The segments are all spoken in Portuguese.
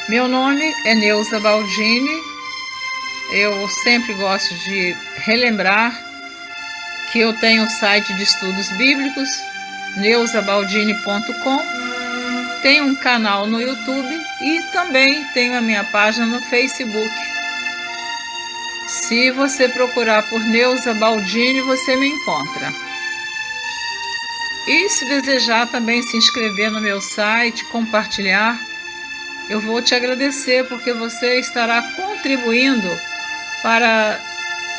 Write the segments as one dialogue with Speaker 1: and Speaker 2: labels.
Speaker 1: Meu nome é Neuza Baldini. Eu sempre gosto de relembrar que eu tenho o site de estudos bíblicos, neuzabaldini.com, tenho um canal no YouTube e também tenho a minha página no Facebook. Se você procurar por Neuza Baldini, você me encontra. E se desejar também se inscrever no meu site, compartilhar, eu vou te agradecer, porque você estará contribuindo para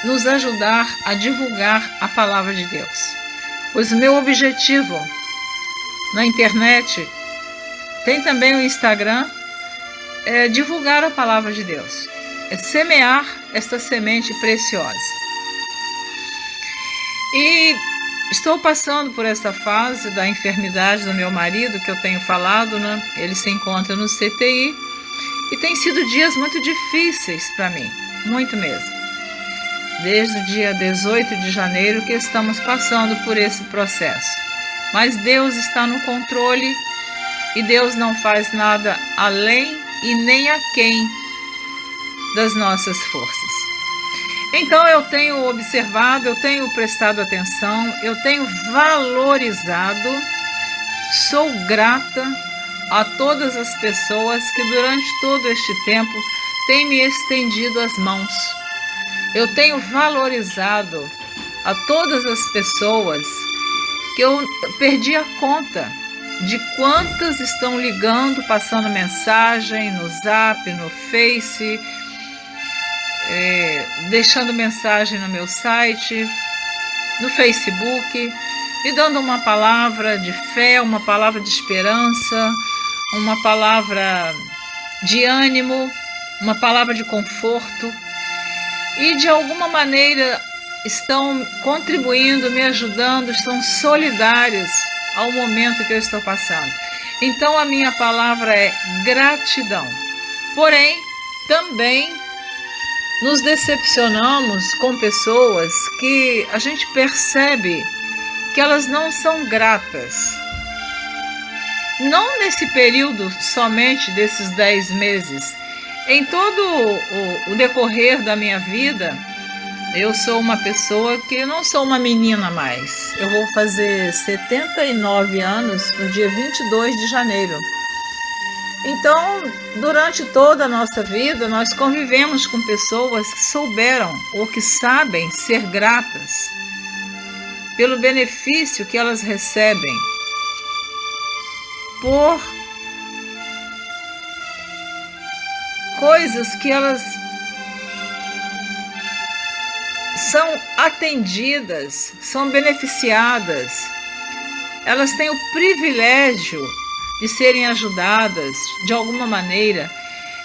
Speaker 1: nos ajudar a divulgar a palavra de Deus. Pois o meu objetivo na internet, tem também o Instagram, é divulgar a palavra de Deus, é semear esta semente preciosa. E estou passando por essa fase da enfermidade do meu marido, que eu tenho falado, né? Ele se encontra no CTI e tem sido dias muito difíceis para mim, muito mesmo. Desde o dia 18 de janeiro que estamos passando por esse processo. Mas Deus está no controle e Deus não faz nada além e nem aquém das nossas forças. Então eu tenho observado, eu tenho prestado atenção, eu tenho valorizado, sou grata a todas as pessoas que durante todo este tempo têm me estendido as mãos. Eu tenho valorizado a todas as pessoas que eu perdi a conta de quantas estão ligando, passando mensagem no Zap, no Face, deixando mensagem no meu site, no Facebook, me dando uma palavra de fé, uma palavra de esperança, uma palavra de ânimo, uma palavra de conforto, e de alguma maneira estão contribuindo, me ajudando, estão solidários ao momento que eu estou passando. Então a minha palavra é gratidão. Porém, também nos decepcionamos com pessoas que a gente percebe que elas não são gratas. Não nesse período somente desses 10 meses. Em todo o decorrer da minha vida, eu sou uma pessoa que não sou uma menina mais. Eu vou fazer 79 anos no dia 22 de janeiro. Então, durante toda a nossa vida, nós convivemos com pessoas que souberam ou que sabem ser gratas pelo benefício que elas recebem, por coisas que elas são atendidas, são beneficiadas, elas têm o privilégio de serem ajudadas de alguma maneira,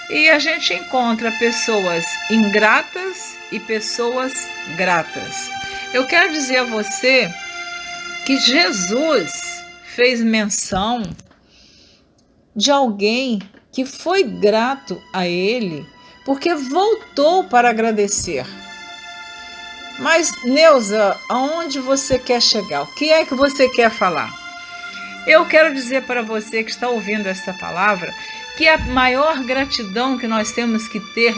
Speaker 1: e a gente encontra pessoas ingratas e pessoas gratas. Eu quero dizer a você que Jesus fez menção de alguém que foi grato a ele, porque voltou para agradecer. Mas, Neuza, aonde você quer chegar? O que é que você quer falar? Eu quero dizer para você que está ouvindo esta palavra que a maior gratidão que nós temos que ter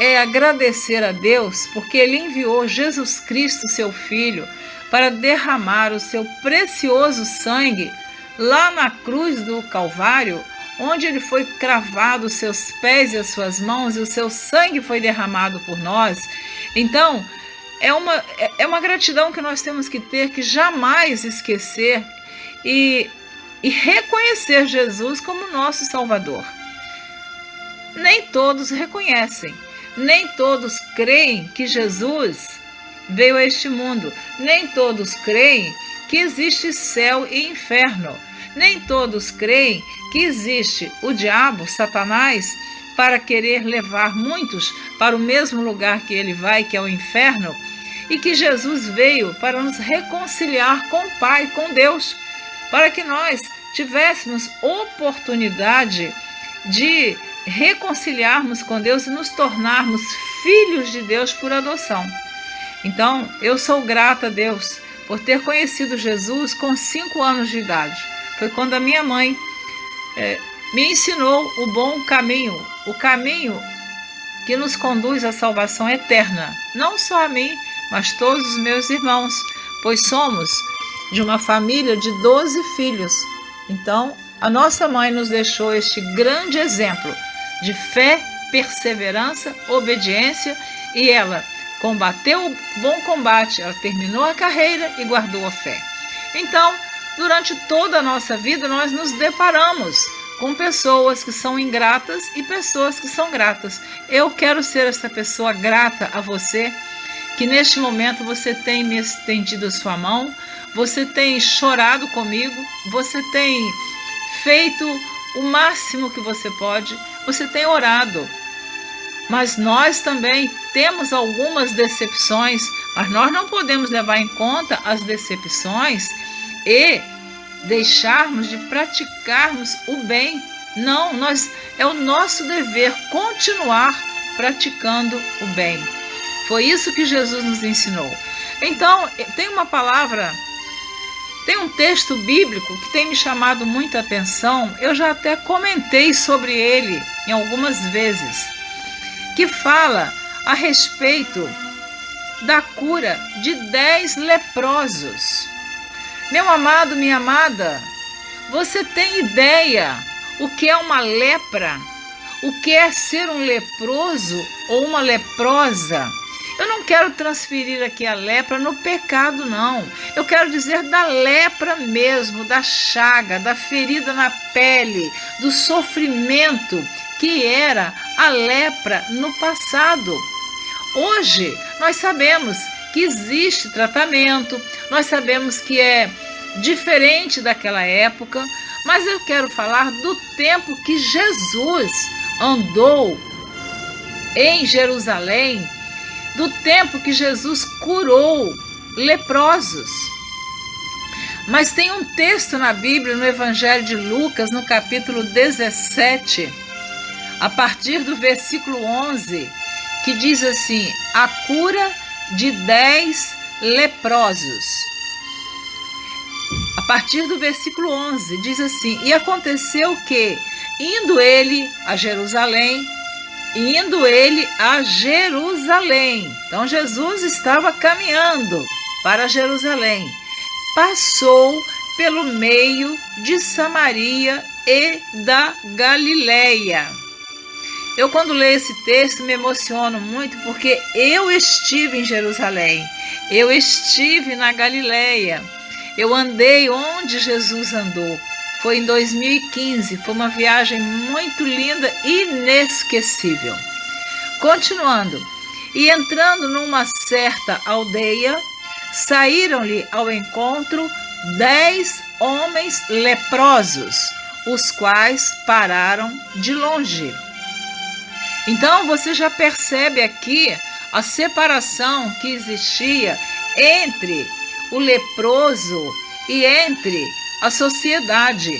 Speaker 1: é agradecer a Deus, porque Ele enviou Jesus Cristo, seu Filho, para derramar o seu precioso sangue lá na cruz do Calvário, onde Ele foi cravado, os seus pés e as suas mãos, e o seu sangue foi derramado por nós. Então, é uma gratidão que nós temos que ter, que jamais esquecer, e reconhecer Jesus como nosso Salvador. Nem todos reconhecem, nem todos creem que Jesus veio a este mundo, nem todos creem que existe céu e inferno, nem todos creem que existe o diabo, Satanás, para querer levar muitos para o mesmo lugar que ele vai, que é o inferno, e que Jesus veio para nos reconciliar com o Pai, com Deus, para que nós tivéssemos oportunidade de reconciliarmos com Deus e nos tornarmos filhos de Deus por adoção. Então, eu sou grata a Deus por ter conhecido Jesus com 5 anos de idade. Foi quando a minha mãe me ensinou o bom caminho, o caminho que nos conduz à salvação eterna, não só a mim, mas todos os meus irmãos, pois somos de uma família de 12 filhos. Então, a nossa mãe nos deixou este grande exemplo de fé, perseverança, obediência, e ela combateu o bom combate, ela terminou a carreira e guardou a fé. Então, durante toda a nossa vida, nós nos deparamos com pessoas que são ingratas e pessoas que são gratas. Eu quero ser essa pessoa grata a você, que neste momento você tem me estendido a sua mão, você tem chorado comigo, você tem feito o máximo que você pode, você tem orado. Mas nós também temos algumas decepções, mas nós não podemos levar em conta as decepções e deixarmos de praticarmos o bem. Não, é o nosso dever continuar praticando o bem. Foi isso que Jesus nos ensinou. Então, tem uma palavra, tem um texto bíblico que tem me chamado muita atenção, eu já até comentei sobre ele em algumas vezes, que fala a respeito da cura de 10 leprosos. Meu amado, minha amada, você tem ideia o que é uma lepra? O que é ser um leproso ou uma leprosa? Eu não quero transferir aqui a lepra no pecado, não. Eu quero dizer da lepra mesmo, da chaga, da ferida na pele, do sofrimento que era a lepra no passado. Hoje, nós sabemos que existe tratamento, nós sabemos que é diferente daquela época, mas eu quero falar do tempo que Jesus andou em Jerusalém, do tempo que Jesus curou leprosos. Mas tem um texto na Bíblia, no Evangelho de Lucas, no capítulo 17, a partir do versículo 11, que diz assim: a cura de 10 leprosos. A partir do versículo 11, diz assim: e aconteceu que, indo ele a Jerusalém, então Jesus estava caminhando para Jerusalém, passou pelo meio de Samaria e da Galileia. Eu, quando leio esse texto, me emociono muito, porque eu estive em Jerusalém, eu estive na Galileia, eu andei onde Jesus andou. Foi em 2015, foi uma viagem muito linda e inesquecível. Continuando, e entrando numa certa aldeia, saíram-lhe ao encontro 10 homens leprosos, os quais pararam de longe. Então você já percebe aqui a separação que existia entre o leproso e entre a sociedade.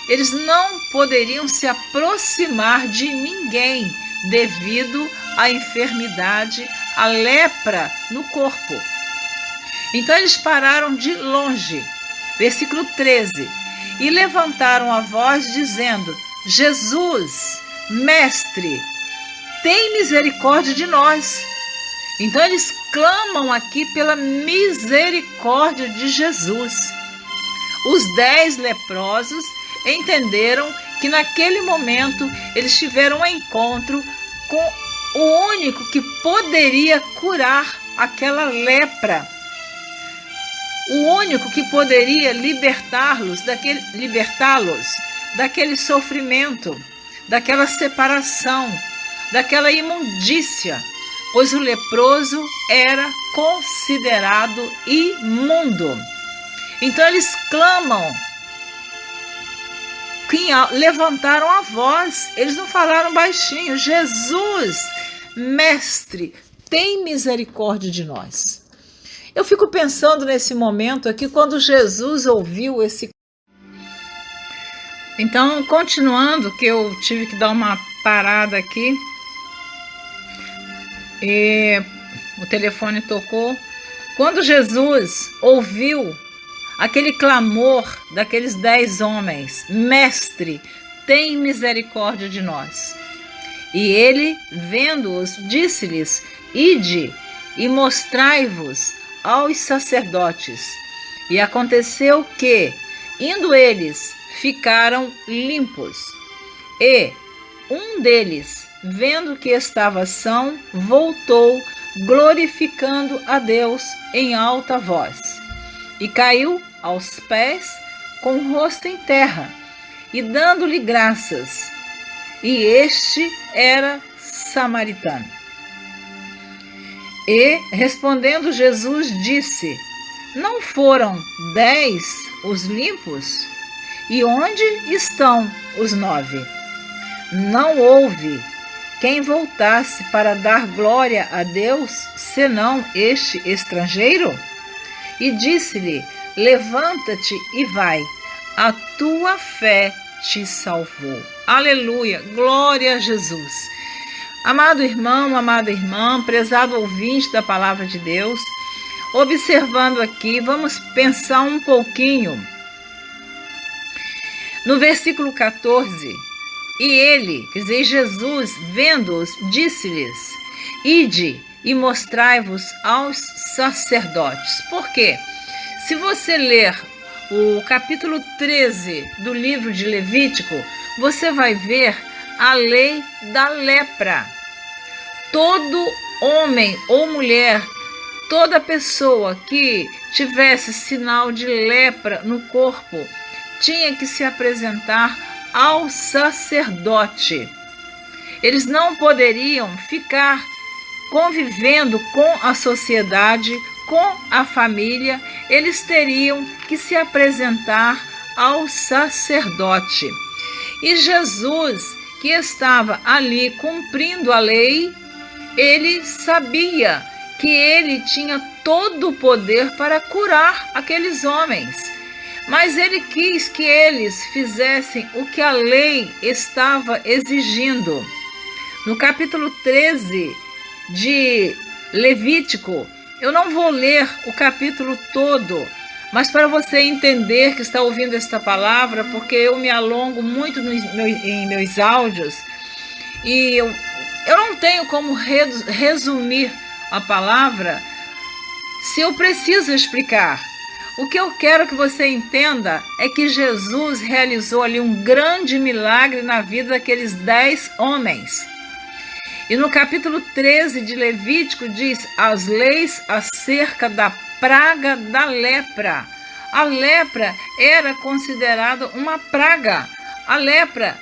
Speaker 1: Eles não poderiam se aproximar de ninguém devido à enfermidade, à lepra no corpo. Então eles pararam de longe. Versículo 13. E levantaram a voz dizendo: Jesus, mestre, tem misericórdia de nós. Então eles clamam aqui pela misericórdia de Jesus. Os 10 leprosos entenderam que naquele momento eles tiveram um encontro com o único que poderia curar aquela lepra. O único que poderia libertá-los daquele sofrimento, daquela separação, daquela imundícia, pois o leproso era considerado imundo. Então eles clamam, levantaram a voz, eles não falaram baixinho: Jesus, mestre, tem misericórdia de nós. Eu fico pensando nesse momento aqui, quando Jesus ouviu esse... Então, continuando, que eu tive que dar uma parada aqui, e o telefone tocou. Quando Jesus ouviu aquele clamor daqueles 10 homens: mestre, tem misericórdia de nós. E ele, vendo-os, disse-lhes: ide e mostrai-vos aos sacerdotes. E aconteceu que, indo eles, ficaram limpos. E um deles, vendo que estava são, voltou, glorificando a Deus em alta voz. E caiu aos pés, com o rosto em terra, e dando-lhe graças. E este era samaritano. E, respondendo Jesus, disse: não foram 10 os limpos? E onde estão os 9? Não houve quem voltasse para dar glória a Deus, senão este estrangeiro? E disse-lhe: levanta-te e vai, a tua fé te salvou. Aleluia, glória a Jesus. Amado irmão, amada irmã, prezado ouvinte da palavra de Deus, observando aqui, vamos pensar um pouquinho no versículo 14. E ele, quer dizer, Jesus, vendo-os, disse-lhes: ide e mostrai-vos aos sacerdotes. Por quê? Se você ler o capítulo 13 do livro de Levítico, você vai ver a lei da lepra. Todo homem ou mulher, toda pessoa que tivesse sinal de lepra no corpo, tinha que se apresentar ao sacerdote. Eles não poderiam ficar convivendo com a sociedade, com a família, eles teriam que se apresentar ao sacerdote. E Jesus, que estava ali cumprindo a lei, ele sabia que ele tinha todo o poder para curar aqueles homens. Mas ele quis que eles fizessem o que a lei estava exigindo. No capítulo 13 de Levítico, eu não vou ler o capítulo todo, mas para você entender que está ouvindo esta palavra, porque eu me alongo muito em meus áudios, e eu não tenho como resumir a palavra se eu preciso explicar. O que eu quero que você entenda é que Jesus realizou ali um grande milagre na vida daqueles 10 homens. E no capítulo 13 de Levítico diz as leis acerca da praga da lepra. A lepra era considerada uma praga. A lepra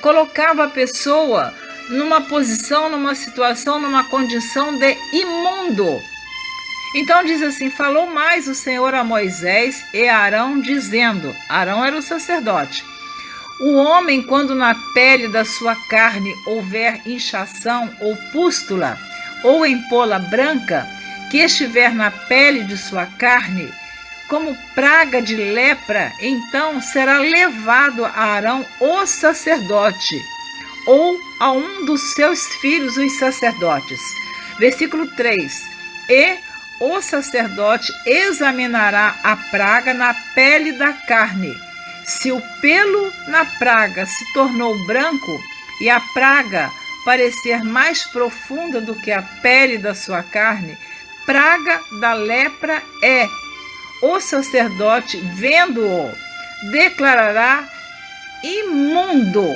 Speaker 1: colocava a pessoa numa posição, numa situação, numa condição de imundo. Então diz assim: falou mais o Senhor a Moisés e a Arão, dizendo, Arão era o sacerdote: o homem, quando na pele da sua carne houver inchação ou pústula, ou empola branca, que estiver na pele de sua carne, como praga de lepra, então será levado a Arão o sacerdote, ou a um dos seus filhos, os sacerdotes. Versículo 3. E o sacerdote examinará a praga na pele da carne. Se o pelo na praga se tornou branco e a praga parecer mais profunda do que a pele da sua carne, praga da lepra é. O sacerdote, vendo-o, declarará imundo.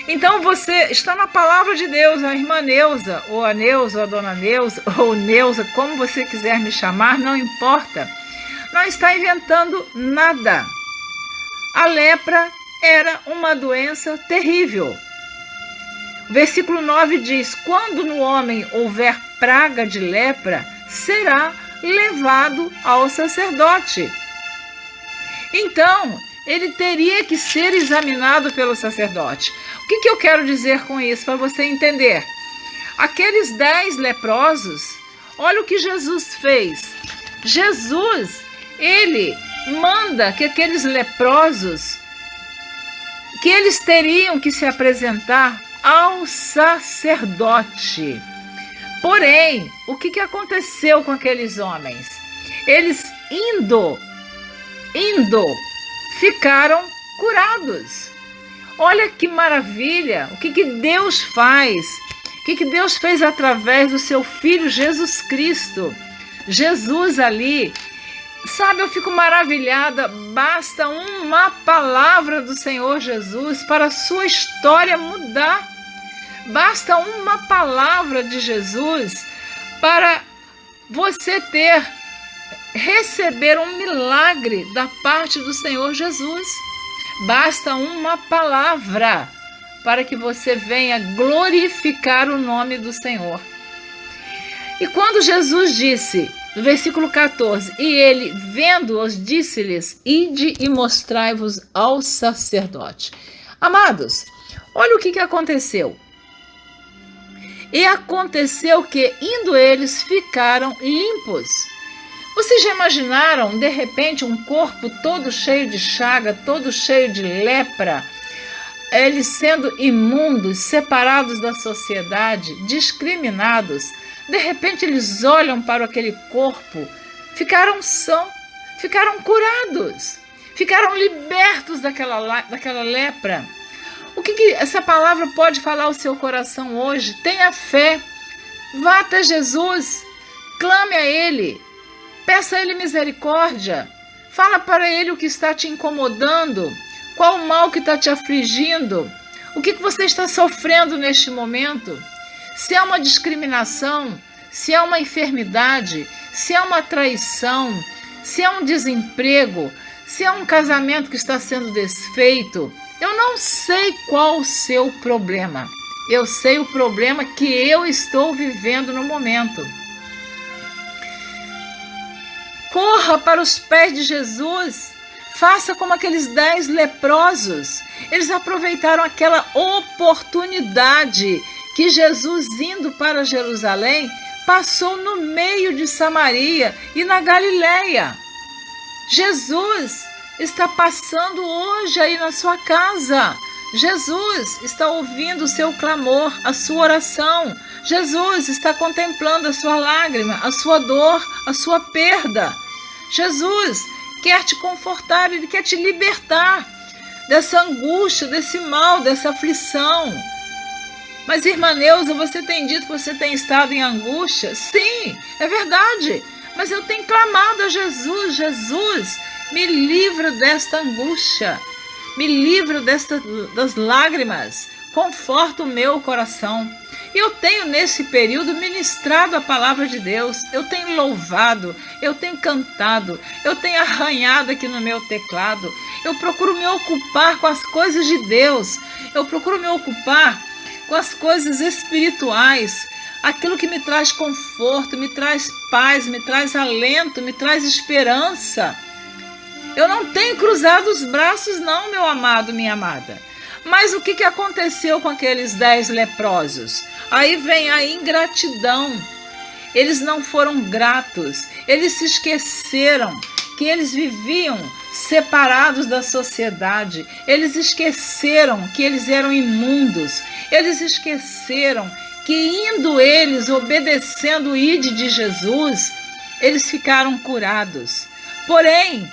Speaker 1: Então você está na palavra de Deus, a irmã Neuza, ou a dona Neuza, ou Neuza, como você quiser me chamar, não importa. Não está inventando nada. A lepra era uma doença terrível. Versículo 9 diz: quando no homem houver praga de lepra, será levado ao sacerdote. Então, ele teria que ser examinado pelo sacerdote. O que eu quero dizer com isso, para você entender? Aqueles 10 leprosos, olha o que Jesus fez. Jesus, ele manda que aqueles leprosos, que eles teriam que se apresentar ao sacerdote. Porém, o que aconteceu com aqueles homens? Eles indo, ficaram curados. Olha que maravilha! O que Deus faz? O que Deus fez através do seu Filho Jesus Cristo? Jesus ali, sabe, eu fico maravilhada. Basta uma palavra do Senhor Jesus para a sua história mudar. Basta uma palavra de Jesus para você receber um milagre da parte do Senhor Jesus. Basta uma palavra para que você venha glorificar o nome do Senhor. E quando Jesus disse, no versículo 14, e ele, vendo-os, disse-lhes, ide e mostrai-vos ao sacerdote. Amados, olha o que aconteceu. E aconteceu que, indo eles, ficaram limpos. Vocês já imaginaram, de repente, um corpo todo cheio de chaga, todo cheio de lepra, eles sendo imundos, separados da sociedade, discriminados? De repente eles olham para aquele corpo, ficaram sãos, ficaram curados, ficaram libertos daquela lepra. O que essa palavra pode falar ao seu coração hoje? Tenha fé, vá até Jesus, clame a Ele, peça a Ele misericórdia, fala para Ele o que está te incomodando, qual o mal que está te afligindo, o que você está sofrendo neste momento. Se é uma discriminação, se é uma enfermidade, se é uma traição, se é um desemprego, se é um casamento que está sendo desfeito, eu não sei qual o seu problema. Eu sei o problema que eu estou vivendo no momento. Corra para os pés de Jesus. Faça como aqueles 10 leprosos. Eles aproveitaram aquela oportunidade que Jesus, indo para Jerusalém, passou no meio de Samaria e na Galileia. Jesus está passando hoje aí na sua casa. Jesus está ouvindo o seu clamor, a sua oração. Jesus está contemplando a sua lágrima, a sua dor, a sua perda. Jesus quer te confortar, Ele quer te libertar dessa angústia, desse mal, dessa aflição. Mas, irmã Neuza, você tem dito que você tem estado em angústia? Sim, é verdade. Mas eu tenho clamado a Jesus. Jesus, me livra desta angústia. Me livra das lágrimas. Conforta o meu coração. E eu tenho, nesse período, ministrado a palavra de Deus. Eu tenho louvado, eu tenho cantado, eu tenho arranhado aqui no meu teclado. Eu procuro me ocupar com as coisas de Deus. Eu procuro me ocupar com as coisas espirituais, aquilo que me traz conforto, me traz paz, me traz alento, me traz esperança. Eu não tenho cruzado os braços não, meu amado, minha amada. Mas o que aconteceu com aqueles 10 leprosos? Aí vem a ingratidão. Eles não foram gratos, eles se esqueceram que eles viviam separados da sociedade, eles esqueceram que eles eram imundos, eles esqueceram que, indo eles, obedecendo o ide de Jesus, eles ficaram curados. Porém,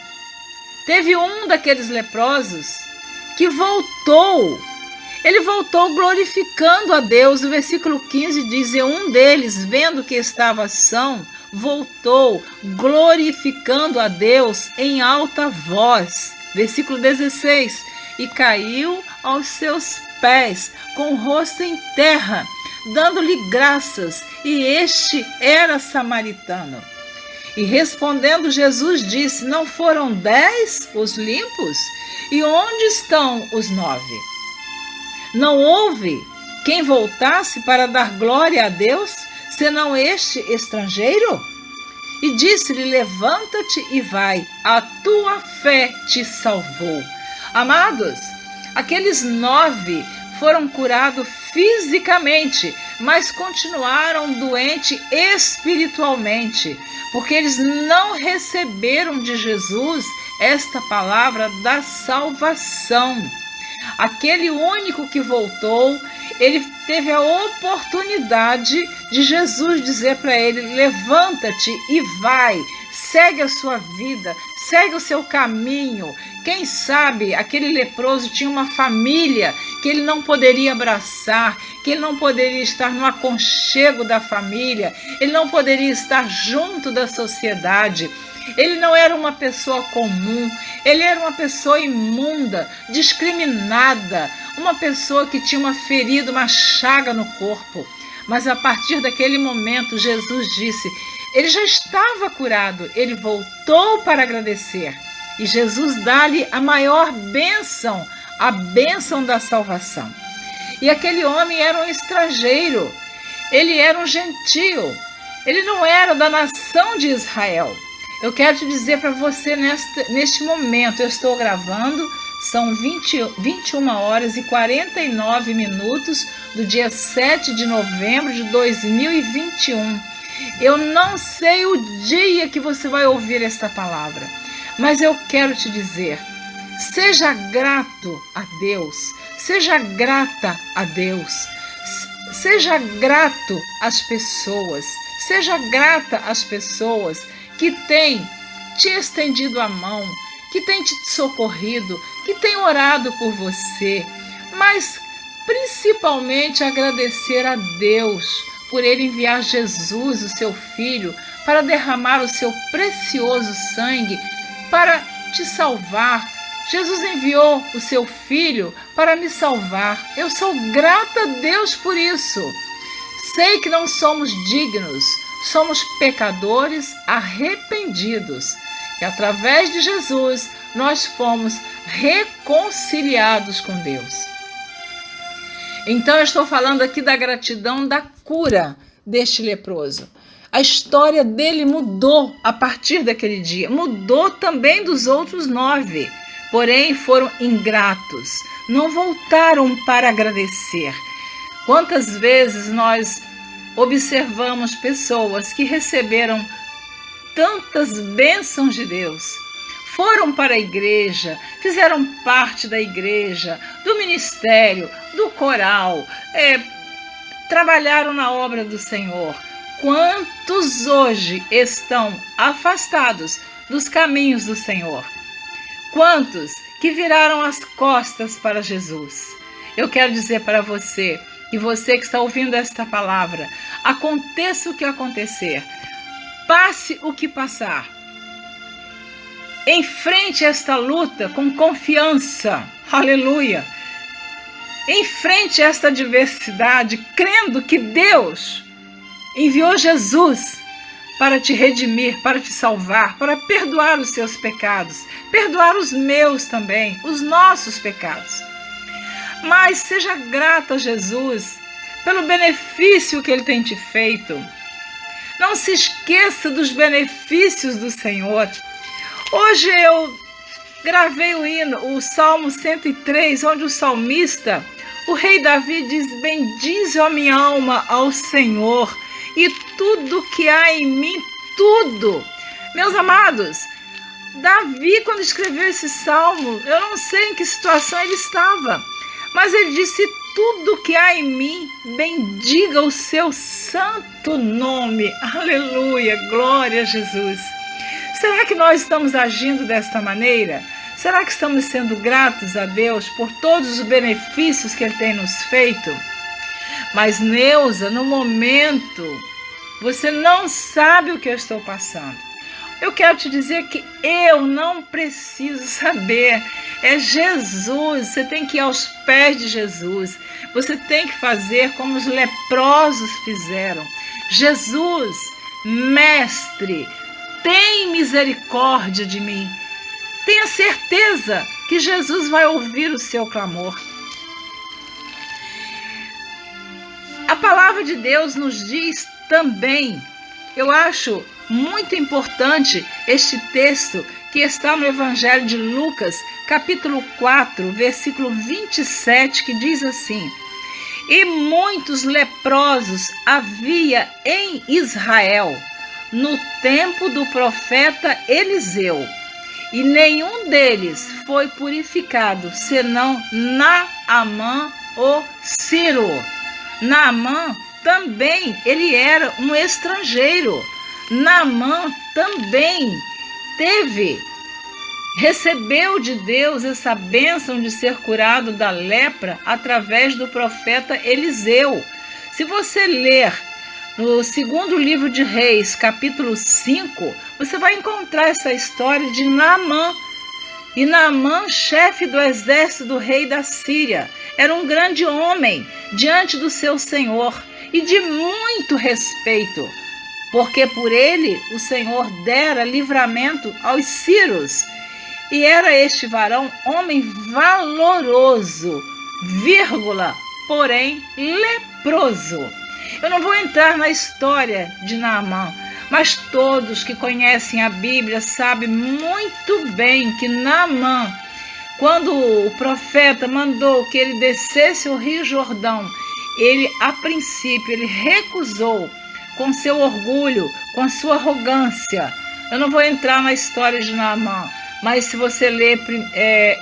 Speaker 1: teve um daqueles leprosos que voltou. Ele voltou glorificando a Deus. O versículo 15 diz, e um deles, vendo que estava são, voltou glorificando a Deus em alta voz. Versículo 16, e caiu aos seus pés, com o rosto em terra, dando-lhe graças, e este era samaritano. E respondendo Jesus disse, não foram 10 os limpos? E onde estão os 9? Não houve quem voltasse para dar glória a Deus, senão este estrangeiro? E disse-lhe, levanta-te e vai, a tua fé te salvou. Amados, aqueles 9 foram curados fisicamente, mas continuaram doentes espiritualmente, porque eles não receberam de Jesus esta palavra da salvação. Aquele único que voltou, ele teve a oportunidade de Jesus dizer para ele, levanta-te e vai, segue a sua vida, segue o seu caminho, Quem sabe aquele leproso tinha uma família que ele não poderia abraçar, que ele não poderia estar no aconchego da família, ele não poderia estar junto da sociedade. Ele não era uma pessoa comum, ele era uma pessoa imunda, discriminada, uma pessoa que tinha uma ferida, uma chaga no corpo. Mas a partir daquele momento, Jesus disse, ele já estava curado, ele voltou para agradecer. E Jesus dá-lhe a maior bênção, a bênção da salvação. E aquele homem era um estrangeiro, ele era um gentio, ele não era da nação de Israel. Eu quero te dizer para você neste momento, eu estou gravando, são 21 horas e 49 minutos do dia 7 de novembro de 2021. Eu não sei o dia que você vai ouvir esta palavra, mas eu quero te dizer, seja grato a Deus, seja grata a Deus, seja grato às pessoas, seja grata às pessoas que têm te estendido a mão, que têm te socorrido, que têm orado por você, mas principalmente agradecer a Deus por Ele enviar Jesus, o seu Filho, para derramar o seu precioso sangue para te salvar. Jesus enviou o seu Filho para me salvar. Eu sou grata a Deus por isso. Sei que não somos dignos, somos pecadores arrependidos. E através de Jesus, nós fomos reconciliados com Deus. Então eu estou falando aqui da gratidão da cura deste leproso. A história dele mudou a partir daquele dia. Mudou também dos outros 9. Porém, foram ingratos. Não voltaram para agradecer. Quantas vezes nós observamos pessoas que receberam tantas bênçãos de Deus, foram para a igreja, fizeram parte da igreja, do ministério, do coral, trabalharam na obra do Senhor. Quantos hoje estão afastados dos caminhos do Senhor? Quantos que viraram as costas para Jesus? Eu quero dizer para você, e você que está ouvindo esta palavra, aconteça o que acontecer, passe o que passar, enfrente esta luta com confiança, aleluia, enfrente esta adversidade, crendo que Deus enviou Jesus para te redimir, para te salvar, para perdoar os seus pecados, perdoar os meus também, os nossos pecados. Mas seja grato a Jesus pelo benefício que Ele tem te feito. Não se esqueça dos benefícios do Senhor. Hoje eu gravei o hino, o Salmo 103, onde o salmista, o rei Davi diz, bendize a minha alma ao Senhor e tudo que há em mim, tudo. Meus amados, Davi, quando escreveu esse salmo, eu não sei em que situação ele estava, mas ele disse, tudo que há em mim, bendiga o seu santo nome. Aleluia, glória a Jesus. Será que nós estamos agindo desta maneira? Será que estamos sendo gratos a Deus por todos os benefícios que Ele tem nos feito? Mas, Neuza, no momento, você não sabe o que eu estou passando. Eu quero te dizer que eu não preciso saber. É Jesus. Você tem que ir aos pés de Jesus. Você tem que fazer como os leprosos fizeram. Jesus, mestre, tem misericórdia de mim. Tenha certeza que Jesus vai ouvir o seu clamor. A palavra de Deus nos diz também, eu acho muito importante este texto que está no Evangelho de Lucas, capítulo 4, versículo 27, que diz assim: e muitos leprosos havia em Israel no tempo do profeta Eliseu, e nenhum deles foi purificado, senão Naamã o Sírio. Naamã também, ele era um estrangeiro. Naamã também teve recebeu de Deus essa bênção de ser curado da lepra através do profeta Eliseu. Se você ler no segundo livro de Reis, capítulo 5, você vai encontrar essa história de Naamã. E Naamã, chefe do exército do rei da Síria, era um grande homem diante do seu senhor e de muito respeito, porque por ele o Senhor dera livramento aos sírios. E era este varão homem valoroso, porém leproso. Eu não vou entrar na história de Naamã, mas todos que conhecem a Bíblia sabem muito bem que Naamã, quando o profeta mandou que ele descesse o Rio Jordão, ele, a princípio, ele recusou com seu orgulho, com sua arrogância. Eu não vou entrar na história de Naamã, mas se você ler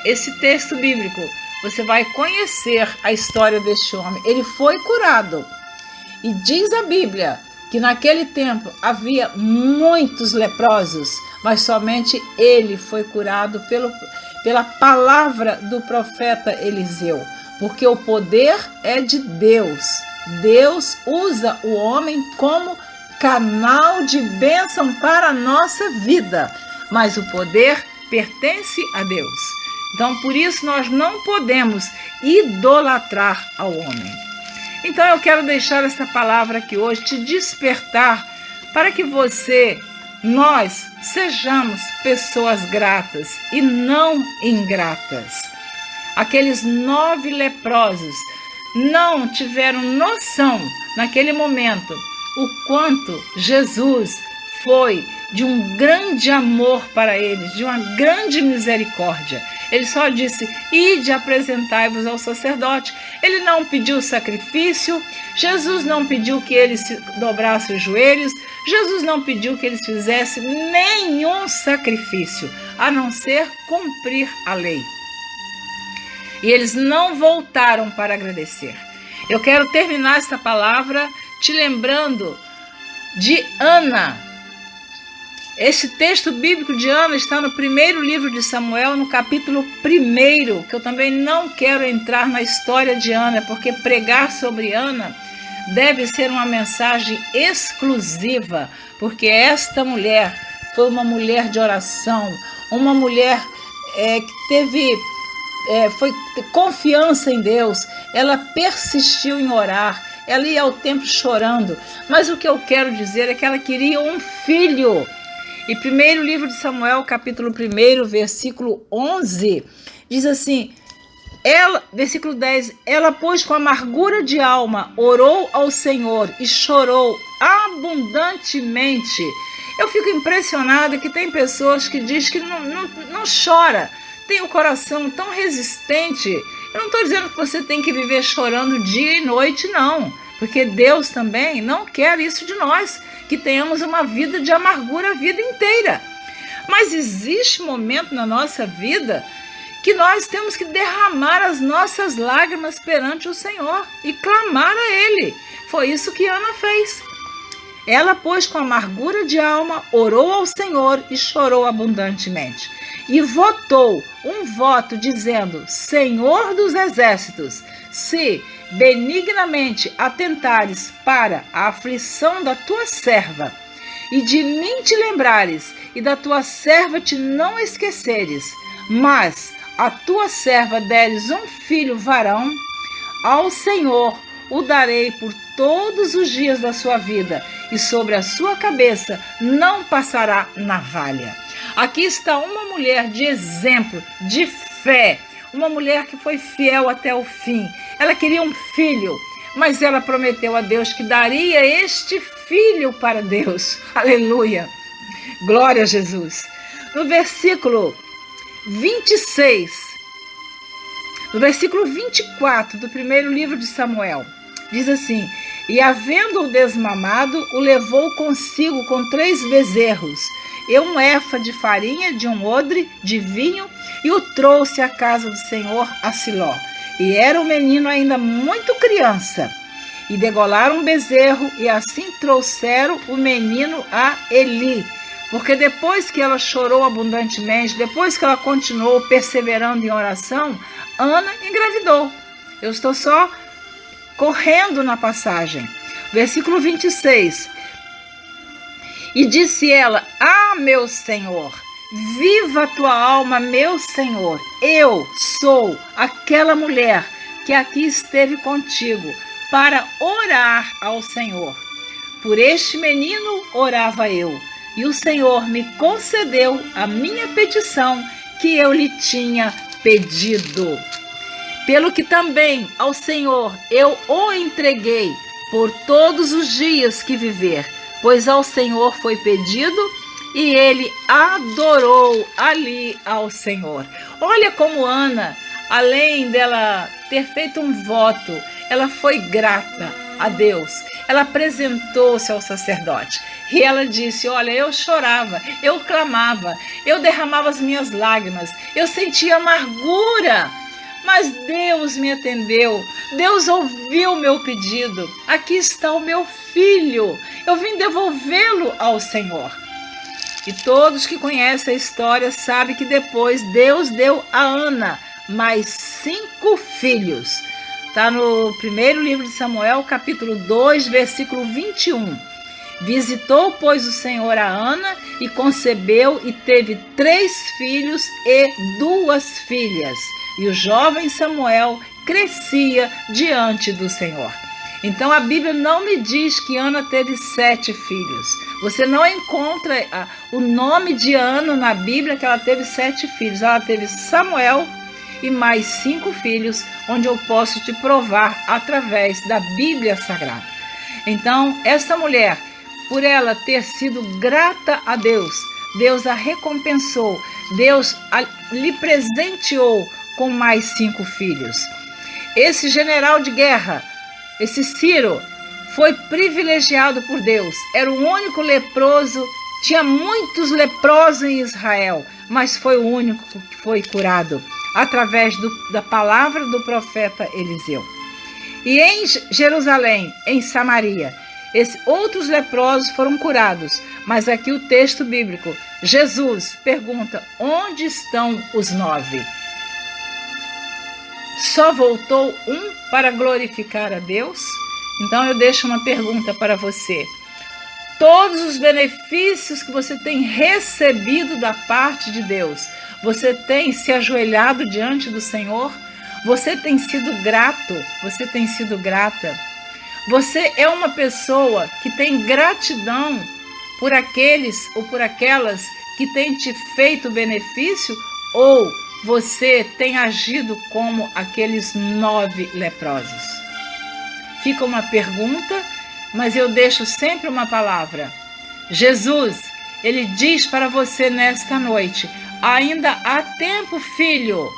Speaker 1: esse texto bíblico, você vai conhecer a história deste homem. Ele foi curado. E diz a Bíblia que naquele tempo havia muitos leprosos, mas somente ele foi curado pela palavra do profeta Eliseu, porque o poder é de Deus. Deus usa o homem como canal de bênção para a nossa vida, mas o poder pertence a Deus. Então, por isso, nós não podemos idolatrar ao homem. Então, eu quero deixar essa palavra aqui hoje, te despertar para que nós sejamos pessoas gratas e não ingratas. Aqueles 9 leprosos não tiveram noção naquele momento o quanto Jesus foi de um grande amor para eles, de uma grande misericórdia. Ele só disse: ide, apresentai-vos ao sacerdote. Ele não pediu sacrifício, Jesus não pediu que eles dobrassem os joelhos, Jesus não pediu que eles fizessem nenhum sacrifício, a não ser cumprir a lei. E eles não voltaram para agradecer. Eu quero terminar essa palavra te lembrando de Ana. Esse texto bíblico de Ana está no primeiro livro de Samuel, no capítulo 1, que eu também não quero entrar na história de Ana, porque pregar sobre Ana deve ser uma mensagem exclusiva, porque esta mulher foi uma mulher de oração, uma mulher que foi confiança em Deus, ela persistiu em orar, ela ia ao templo chorando, mas o que eu quero dizer é que ela queria um filho. E primeiro livro de Samuel, capítulo 1, versículo 11, diz assim, versículo 10, ela, pois, com amargura de alma, orou ao Senhor e chorou abundantemente. Eu fico impressionada que tem pessoas que dizem que não chora, tem o coração tão resistente. Eu não estou dizendo que você tem que viver chorando dia e noite, não, porque Deus também não quer isso de nós, que tenhamos uma vida de amargura a vida inteira. Mas existe momento na nossa vida que nós temos que derramar as nossas lágrimas perante o Senhor e clamar a Ele. Foi isso que Ana fez. Ela, pois, com amargura de alma, orou ao Senhor e chorou abundantemente. E votou um voto dizendo: Senhor dos exércitos, se benignamente atentares para a aflição da tua serva, e de mim te lembrares, e da tua serva te não esqueceres, mas a tua serva deres um filho varão, ao Senhor o darei por todos os dias da sua vida, e sobre a sua cabeça não passará navalha. Aqui está uma mulher de exemplo, de fé, uma mulher que foi fiel até o fim. Ela queria um filho, mas ela prometeu a Deus que daria este filho para Deus. Aleluia! Glória a Jesus! No versículo 26, no versículo 24 do primeiro livro de Samuel, diz assim: e havendo-o desmamado, o levou consigo com 3 bezerros, e um efa de farinha de um odre de vinho, e o trouxe à casa do Senhor a Siló. E era o menino ainda muito criança. E degolaram um bezerro, e assim trouxeram o menino a Eli, Porque depois que ela chorou abundantemente, depois que ela continuou perseverando em oração, Ana engravidou. Eu estou só correndo na passagem. Versículo 26. E disse ela: Ah, meu Senhor, viva a tua alma, meu Senhor. Eu sou aquela mulher que aqui esteve contigo para orar ao Senhor. Por este menino orava eu, e o Senhor me concedeu a minha petição que eu lhe tinha pedido. Pelo que também ao Senhor eu o entreguei por todos os dias que viver, pois ao Senhor foi pedido e ele adorou ali ao Senhor. Olha como Ana, além dela ter feito um voto, ela foi grata a Deus. Ela apresentou-se ao sacerdote e ela disse: olha, eu chorava, eu clamava, eu derramava as minhas lágrimas, eu sentia amargura, mas Deus me atendeu, Deus ouviu meu pedido. Aqui está o meu filho, eu vim devolvê-lo ao Senhor. E todos que conhecem a história sabem que depois Deus deu a Ana mais 5 filhos. Está no primeiro livro de Samuel, capítulo 2, versículo 21. Visitou, pois, o Senhor a Ana e concebeu e teve 3 filhos e 2 filhas. E o jovem Samuel crescia diante do Senhor. Então a Bíblia não me diz que Ana teve 7 filhos. Você não encontra o nome de Ana na Bíblia que ela teve 7 filhos. Ela teve Samuel e mais 5 filhos, onde eu posso te provar através da Bíblia Sagrada. Então, essa mulher, por ela ter sido grata a Deus, Deus a recompensou, Deus lhe presenteou com mais 5 filhos. Esse general de guerra, esse Ciro, foi privilegiado por Deus. Era o único leproso, tinha muitos leprosos em Israel, mas foi o único que foi curado através da palavra do profeta Eliseu. E em Jerusalém, em Samaria, outros leprosos foram curados. Mas aqui o texto bíblico, Jesus pergunta: onde estão os 9? Só voltou um para glorificar a Deus? Então eu deixo uma pergunta para você. Todos os benefícios que você tem recebido da parte de Deus, você tem se ajoelhado diante do Senhor? Você tem sido grato? Você tem sido grata? Você é uma pessoa que tem gratidão por aqueles ou por aquelas que têm te feito benefício? Ou você tem agido como aqueles 9 leprosos? Fica uma pergunta, mas eu deixo sempre uma palavra. Jesus, ele diz para você nesta noite: ainda há tempo, filho,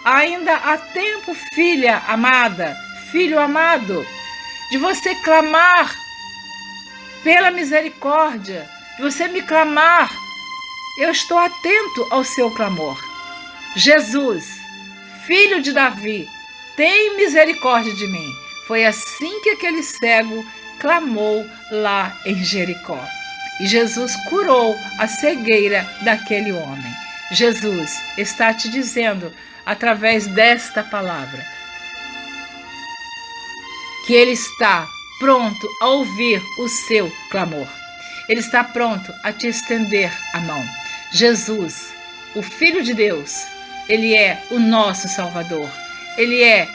Speaker 1: ainda há tempo, filha amada, filho amado, de você clamar pela misericórdia, de você me clamar. Eu estou atento ao seu clamor. Jesus, filho de Davi, tem misericórdia de mim. Foi assim que aquele cego clamou lá em Jericó. E Jesus curou a cegueira daquele homem. Jesus está te dizendo, através desta palavra, que Ele está pronto a ouvir o seu clamor. Ele está pronto a te estender a mão. Jesus, o Filho de Deus, Ele é o nosso Salvador. Ele é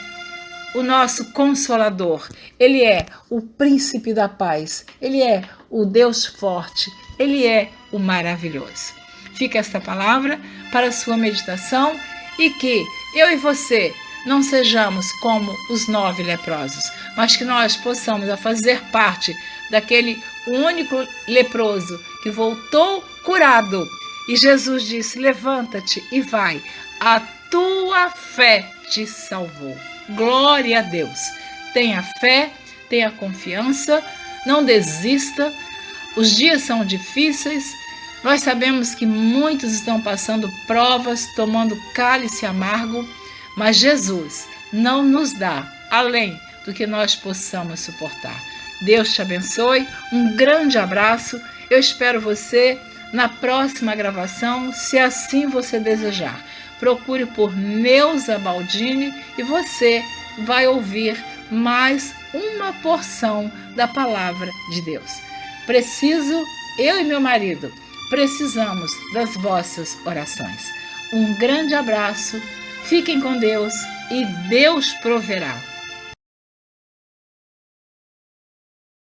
Speaker 1: o nosso Consolador. Ele é o Príncipe da Paz. Ele é o Deus forte. Ele é o maravilhoso. Fica esta palavra para a sua meditação e que eu e você não sejamos como os 9 leprosos, mas que nós possamos fazer parte daquele único leproso que voltou curado. E Jesus disse: levanta-te e vai, a tua fé te salvou. Glória a Deus. Tenha fé, tenha confiança, não desista. Os dias são difíceis. Nós sabemos que muitos estão passando provas, tomando cálice amargo, mas Jesus não nos dá além do que nós possamos suportar. Deus te abençoe. Um grande abraço. Eu espero você na próxima gravação, se assim você desejar. Procure por Neuza Baldini e você vai ouvir mais uma porção da palavra de Deus. Eu e meu marido, precisamos das vossas orações. Um grande abraço, fiquem com Deus e Deus proverá.